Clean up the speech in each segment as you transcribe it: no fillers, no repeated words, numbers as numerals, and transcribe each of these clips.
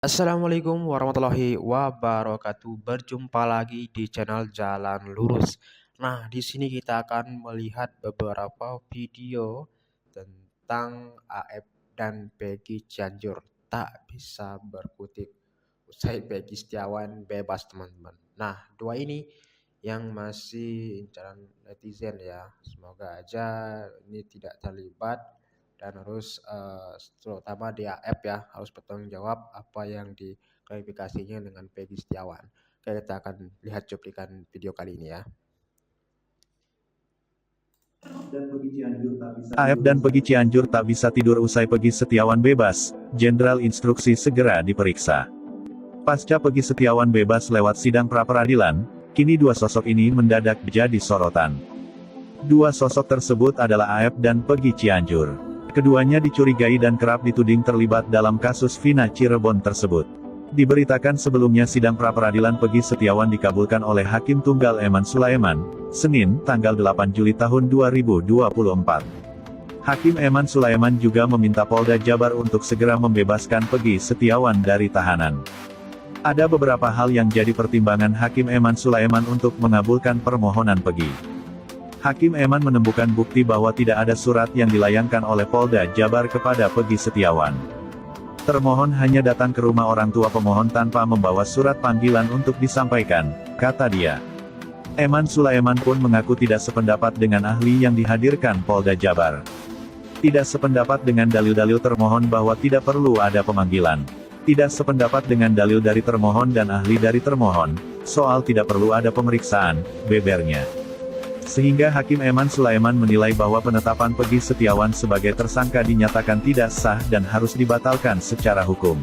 Assalamualaikum warahmatullahi wabarakatuh. Berjumpa lagi di channel Jalan Lurus. Nah, di sini kita akan melihat beberapa video tentang AF dan Peggy Cianjur tak bisa berkutik usai Peggy Setiawan bebas, teman-teman. Nah, dua ini yang masih incaran netizen ya. Semoga aja ini tidak terlibat dan harus terutama di AF ya harus bertanggung jawab apa yang diklarifikasinya dengan Peggy Setiawan. Oke, kita akan lihat cuplikan video kali ini ya. AF dan Peggy Cianjur tak bisa tidur usai Peggy Setiawan bebas, Jenderal instruksi segera diperiksa. Pasca Peggy Setiawan bebas lewat sidang pra-peradilan, kini dua sosok ini mendadak jadi sorotan. Dua sosok tersebut adalah AF dan Peggy Cianjur. Keduanya dicurigai dan kerap dituding terlibat dalam kasus Vina Cirebon tersebut. Diberitakan sebelumnya sidang pra-peradilan Peggy Setiawan dikabulkan oleh Hakim Tunggal Eman Sulaiman, Senin, tanggal 8 Juli tahun 2024. Hakim Eman Sulaiman juga meminta Polda Jabar untuk segera membebaskan Peggy Setiawan dari tahanan. Ada beberapa hal yang jadi pertimbangan Hakim Eman Sulaiman untuk mengabulkan permohonan Peggy. Hakim Eman menemukan bukti bahwa tidak ada surat yang dilayangkan oleh Polda Jabar kepada Peggy Setiawan. Termohon hanya datang ke rumah orang tua pemohon tanpa membawa surat panggilan untuk disampaikan, kata dia. Eman Sulaiman pun mengaku tidak sependapat dengan ahli yang dihadirkan Polda Jabar. Tidak sependapat dengan dalil-dalil termohon bahwa tidak perlu ada pemanggilan. Tidak sependapat dengan dalil dari termohon dan ahli dari termohon, soal tidak perlu ada pemeriksaan, bebernya. Sehingga Hakim Eman Sulaiman menilai bahwa penetapan Peggy Setiawan sebagai tersangka dinyatakan tidak sah dan harus dibatalkan secara hukum.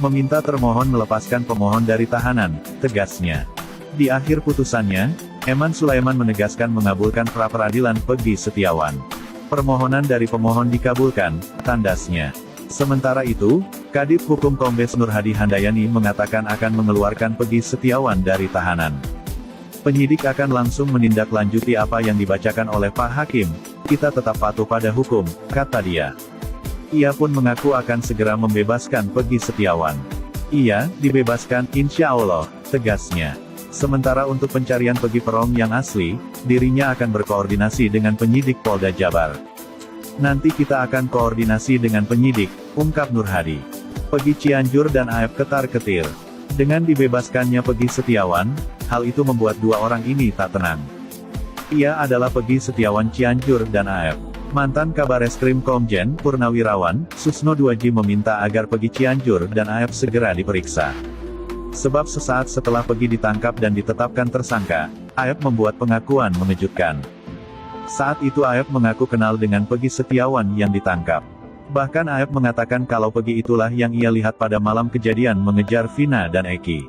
Meminta termohon melepaskan pemohon dari tahanan, tegasnya. Di akhir putusannya, Eman Sulaiman menegaskan mengabulkan pra-peradilan Peggy Setiawan. Permohonan dari pemohon dikabulkan, tandasnya. Sementara itu, Kadif Hukum Kombes Nur Hadi Handayani mengatakan akan mengeluarkan Peggy Setiawan dari tahanan. Penyidik akan langsung menindaklanjuti apa yang dibacakan oleh Pak Hakim. Kita tetap patuh pada hukum, kata dia. Ia pun mengaku akan segera membebaskan Peggy Setiawan. Ia dibebaskan, insya Allah, tegasnya. Sementara untuk pencarian Peggy Perom yang asli, dirinya akan berkoordinasi dengan penyidik Polda Jabar. Nanti kita akan koordinasi dengan penyidik, ungkap Nur Hadi. Peggy Cianjur dan AF ketar-ketir. Dengan dibebaskannya Peggy Setiawan, hal itu membuat dua orang ini tak tenang. Ia adalah Peggy Setiawan Cianjur dan AF. Mantan Kabareskrim Komjen Purnawirawan, Susno Duaji meminta agar Peggy Cianjur dan AF segera diperiksa. Sebab sesaat setelah Peggy ditangkap dan ditetapkan tersangka, AF membuat pengakuan mengejutkan. Saat itu AF mengaku kenal dengan Peggy Setiawan yang ditangkap. Bahkan AF mengatakan kalau Peggy itulah yang ia lihat pada malam kejadian mengejar Vina dan Eki.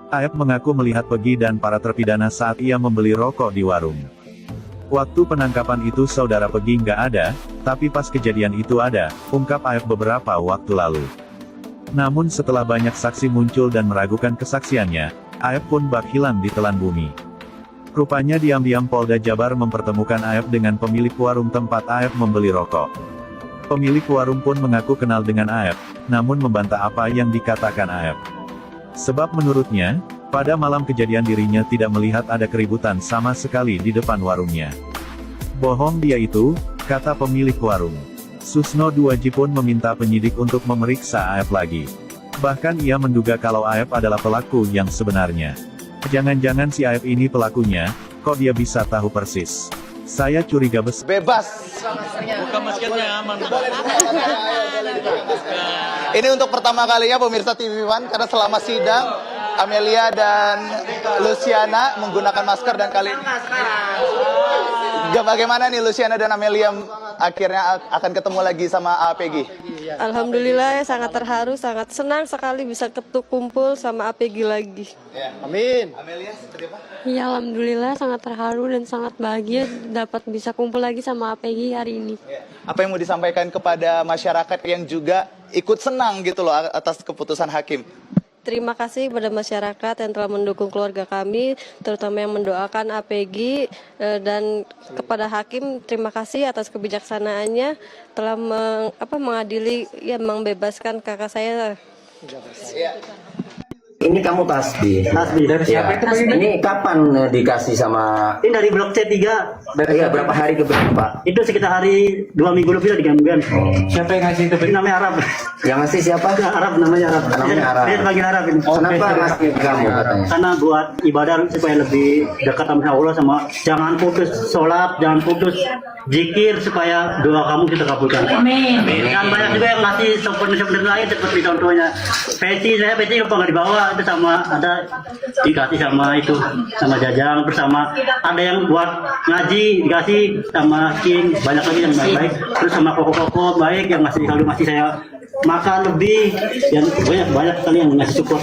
AF mengaku melihat Peggy dan para terpidana saat ia membeli rokok di warung. Waktu penangkapan itu saudara Peggy nggak ada, tapi pas kejadian itu ada, ungkap AF beberapa waktu lalu. Namun setelah banyak saksi muncul dan meragukan kesaksiannya, AF pun bak hilang di telan bumi. Rupanya diam-diam Polda Jabar mempertemukan AF dengan pemilik warung tempat AF membeli rokok. Pemilik warung pun mengaku kenal dengan AF, namun membantah apa yang dikatakan AF. Sebab menurutnya, pada malam kejadian dirinya tidak melihat ada keributan sama sekali di depan warungnya. Bohong dia itu, kata pemilik warung. Susno Duaji pun meminta penyidik untuk memeriksa AF lagi. Bahkan ia menduga kalau AF adalah pelaku yang sebenarnya. Jangan-jangan si AF ini pelakunya, kok dia bisa tahu persis. Saya curiga Bebas. Buka maskernya aman. Ini untuk pertama kalinya pemirsa TV One karena selama sidang Amelia dan Luciana menggunakan masker dan kali ini. Bagaimana nih Luciana dan Amelia akhirnya akan ketemu lagi sama Peggy? Alhamdulillah ya, sangat terharu, sangat senang sekali bisa kumpul sama APG lagi. Amin. Amelia seperti apa? Ya, alhamdulillah sangat terharu dan sangat bahagia dapat bisa kumpul lagi sama APG hari ini. Apa yang mau disampaikan kepada masyarakat yang juga ikut senang gitu loh atas keputusan hakim? Terima kasih kepada masyarakat yang telah mendukung keluarga kami, terutama yang mendoakan APG, dan kepada hakim terima kasih atas kebijaksanaannya telah mengadili, ya, membebaskan kakak saya. Ini kamu tasbih. Tasbih dari Ya. siapa itu? Ini kapan dikasih sama? Ini dari blok C3. Iya, berapa hari ke berapa? Itu sekitar hari 2 minggu lebih lah digangguan. Siapa yang ngasih itu? Ini namanya Arab. Yang ngasih siapa? Arab namanya Arab. Namanya Arab. Dia sebagai Arab ini. Kenapa ngasih ke kamu katanya? Karena buat ibadah supaya lebih dekat sama Allah, sama jangan putus sholat, jangan putus zikir supaya doa kamu kita kabulkan. Amin. Dan banyak juga yang ngasih souvenir lain seperti contohnya peci lupa nggak dibawa, itu sama ada dikasih sama itu sama jajang bersama, ada yang buat ngaji dikasih sama king, banyak lagi yang baik-baik, terus sama koko-koko baik yang ngasih saya makan lebih, dan banyak sekali yang ngasih support.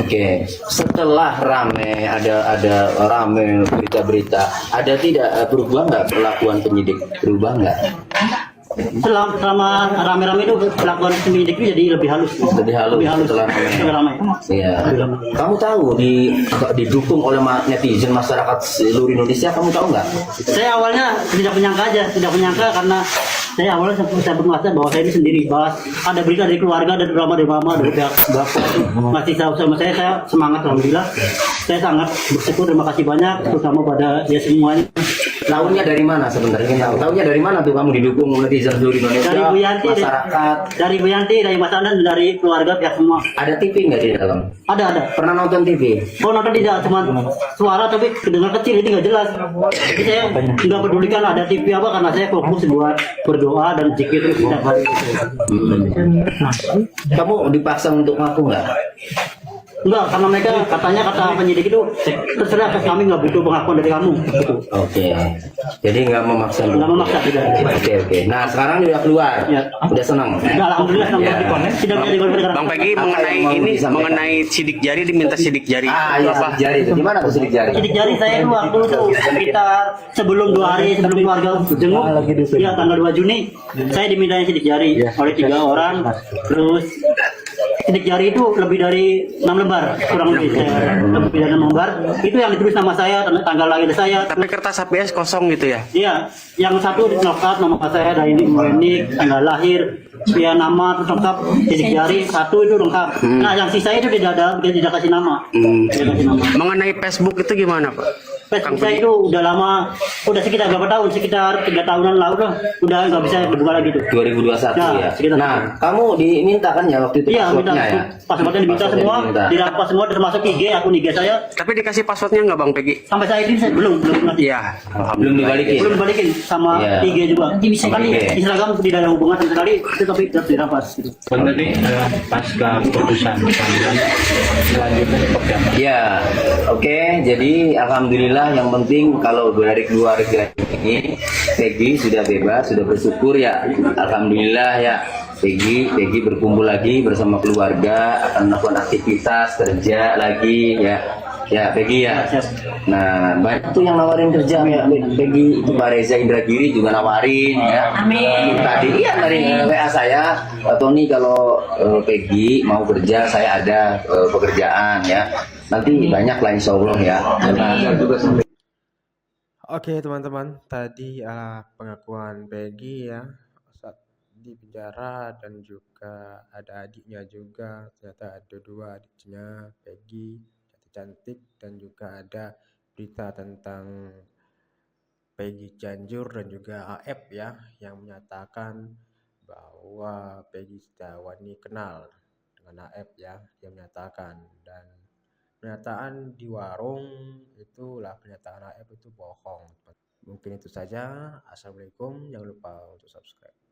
Oke. Setelah ada rame berita-berita, ada tidak berubah nggak perlakuan penyidik? Berubah nggak? Selama rame-rame itu pelakuan penyidik itu jadi lebih halus. Lebih halus setelah ramai. Iya. Kamu tahu didukung oleh netizen masyarakat seluruh Indonesia, kamu tahu nggak? Saya awalnya tidak menyangka karena saya awalnya saya bermerasa bahwa saya ini sendiri, bahwa ada berita dari keluarga, dari mama, dari pihak bapak masih tahu sama saya semangat, alhamdulillah. Saya sangat bersyukur, terima kasih banyak terutama pada ya semuanya. Tahunya dari mana sebenarnya? Tahunya dari mana tuh kamu didukung netizen seluruh Indonesia? Dari Bu Yanti, masyarakat. dari Bu Yanti, dari Mas Andan, dari keluarga pihak semua. Ada TV nggak di dalam? Ada. Pernah nonton TV? Oh, nonton tidak, cuma suara tapi kedengar kecil, ini nggak jelas. Jadi saya nggak pedulikan ada TV apa, karena saya fokus buat berdoa dan zikir setiap hari. Kamu dipaksa untuk ngaku nggak? Enggak, karena mereka kata penyidik itu terserah, kami nggak butuh pengakuan dari kamu. Gitu. Oke. Jadi nggak memaksa. Nggak memaksa, tidak. Oke. Nah sekarang udah keluar. Ya. Udah senang. Udah, alhamdulillah senang Ya. banget. Sidang jadi Bang Peggy mengenai sidik jari, diminta sidik jari. Iya, sidik jari itu. Gimana tuh sidik jari? Sidik jari saya itu waktu itu sekitar sebelum 2 hari sebelum keluarga jenguk, ya tanggal 2 Juni, saya dimintain sidik jari oleh 3 orang. Terus sidik jari itu lebih dari 6 lembar, kurang lebih lebih dari 6 lembar. Itu yang ditulis nama saya, tanggal lahir saya. Tapi kertas HPS kosong gitu ya? Iya, yang satu lengkap nama saya, dari ini tanggal lahir, ya nama terus lengkap, sidik jari satu itu lengkap. Nah yang sisa itu tidak kasih nama. Tidak kasih nama. Mengenai Facebook itu gimana Pak? Facebook saya itu udah lama, udah sekitar berapa tahun? Sekitar 3 tahunan lalu udah nggak bisa dibuka lagi tuh. 2021 Nah, ya. sekitar Nah, kamu diminta kan ya waktu itu Iya, minta passwordnya ya? passwordnya diminta semua, dirampas semua termasuk IG, akun IG saya. Tapi dikasih passwordnya nggak Bang Peggy? Sampai saat ini saya belum ngasih. Iya. Belum dibalikin. Belum dibalikin sama Iya. IG juga. Kan Oke. Instagram tidak ada hubungan sama sekali, itu tapi tetap dirampas gitu. Tadi pasca keputusan pengadilan selanjutnya seperti apa? Ya, oke. Jadi alhamdulillah, yang penting kalau dari keluarga ini Peggy sudah bebas, sudah bersyukur ya. Alhamdulillah ya. Peggy berkumpul lagi bersama keluarga, akan melakukan aktivitas kerja lagi ya. Ya Peggy ya. Nah banyak tuh yang nawarin kerja ya Peggy, itu Pak Reza Indragiri juga nawarin ya. Amin. Tadi iya dari WA saya, Tony kalau Peggy mau kerja saya ada pekerjaan ya. Nanti banyak lah insya Allah ya. Karena juga Oke teman-teman, tadi pengakuan Peggy ya saat di penjara, dan juga ada adiknya juga, ternyata ada 2 adiknya, Peggy cantik, dan juga ada berita tentang Peggy Cianjur dan juga AF ya, yang menyatakan bahwa Peggy Setiawan ini kenal dengan AF ya, dia menyatakan, dan pernyataan di warung itulah pernyataan AF itu bohong. Mungkin itu saja. Assalamualaikum, jangan lupa untuk subscribe.